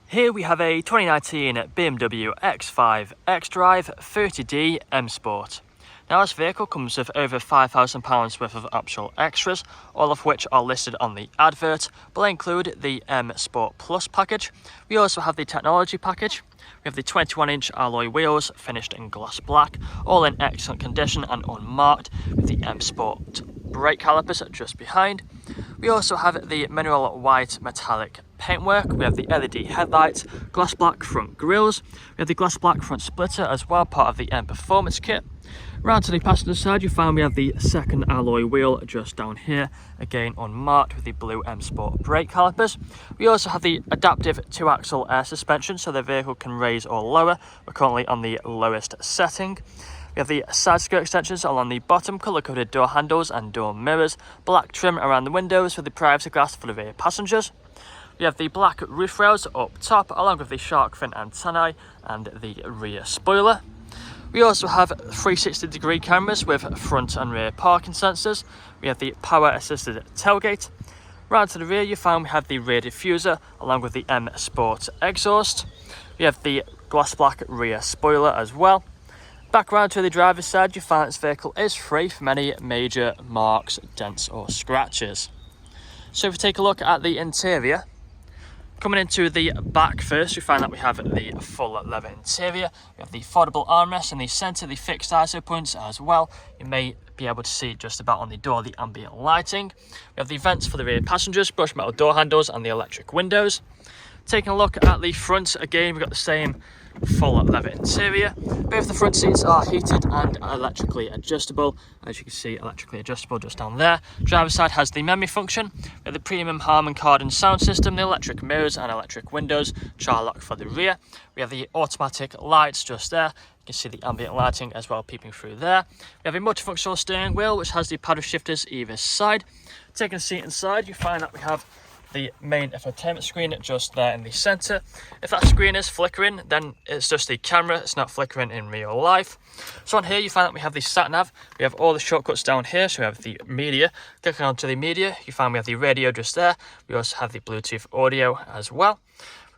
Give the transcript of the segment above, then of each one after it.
Here we have a 2019 BMW X5 XDRIVE30D M Sport. Now this vehicle comes with over £5,000 worth of optional extras, all of which are listed on the advert, but they include the M Sport Plus package. We also have the technology package. We have the 21-inch alloy wheels finished in gloss black, all in excellent condition and unmarked, with the M Sport brake calipers just behind. We also have the mineral white metallic paintwork. We have the LED headlights, gloss black front grills. We have the gloss black front splitter as well, part of the M Performance kit. Round to the passenger side, you find we have the second alloy wheel just down here, again unmarked, with the blue M Sport brake calipers. We also have the adaptive 2-axle air suspension, so the vehicle can raise or lower. We're currently on the lowest setting. We have the side skirt extensions along the bottom, colour-coded door handles and door mirrors, black trim around the windows with the privacy glass for the rear passengers. We have the black roof rails up top, along with the shark fin antennae and the rear spoiler. We also have 360-degree cameras with front and rear parking sensors. We have the power-assisted tailgate. Round to the rear, you find we have the rear diffuser, along with the M Sport exhaust. We have the gloss black rear spoiler as well. Back round to the driver's side, you find this vehicle is free from any major marks, dents or scratches. So if we take a look at the interior, coming into the back first, we find that we have the full leather interior. We have the foldable armrest in the centre, the fixed ISO points as well. You may be able to see just about on the door the ambient lighting. We have the vents for the rear passengers, brushed metal door handles and the electric windows. Taking a look at the front, again we've got the same full leather interior. Both the front seats are heated and electrically adjustable. As you can see, electrically adjustable just down there. Driver's side has the memory function. We have the premium Harman Kardon sound system, the electric mirrors and electric windows, child lock for the rear. We have the automatic lights just there. You can see the ambient lighting as well peeping through there. We have a multifunctional steering wheel which has the paddle shifters either side. Taking a seat inside, you find that we have the main infotainment screen just there in the center. If that screen is flickering, then it's just the camera, it's not flickering in real life. So on here you find that we have the sat nav. We have all the shortcuts down here. So we have the media. Clicking onto the media, you find we have the radio just there. We also have the Bluetooth audio as well.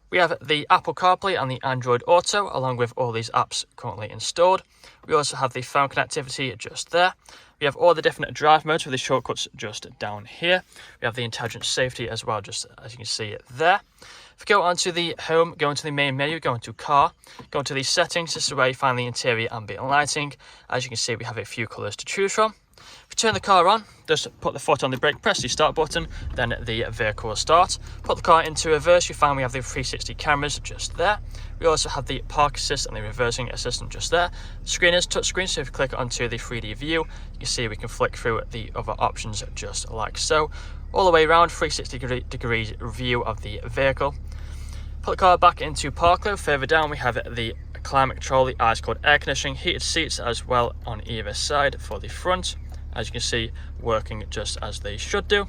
We have the Apple CarPlay and the Android Auto, along with all these apps currently installed. We also have the phone connectivity just there. We have all the different drive modes with the shortcuts just down here. We have the intelligent safety as well, just as you can see there. If we go onto the home, go into the main menu, go into car, go into the settings. This is where you find the interior ambient lighting. As you can see, we have a few colours to choose from. If you turn the car on, just put the foot on the brake, press the start button, then the vehicle will start. Put the car into reverse, you find we have the 360 cameras just there. We also have the park assist and the reversing assistant just there. The screen is touchscreen, so if you click onto the 3D view, you can see we can flick through the other options just like so. All the way around, 360 degrees view of the vehicle. Put the car back into park mode. Further down, we have the climate control, the ice cold air conditioning, heated seats as well on either side for the front. As you can see, working just as they should do.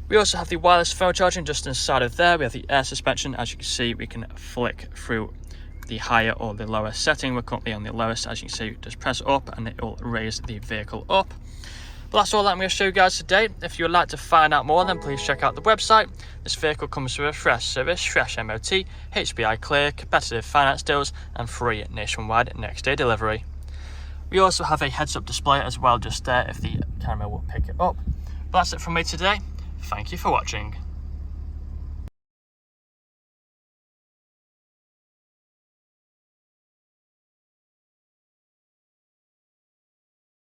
We also have the wireless phone charging just inside of there. We have the air suspension. As you can see, we can flick through the higher or the lower setting. We're currently on the lowest. As you can see, just press up and it will raise the vehicle up. But that's all that I'm going to show you guys today. If you would like to find out more, then please check out the website. This vehicle comes with a fresh service, fresh MOT, HPI clear, competitive finance deals and free nationwide next day delivery. We also have a heads-up display as well just there if the camera will pick it up. But that's it from me today. Thank you for watching.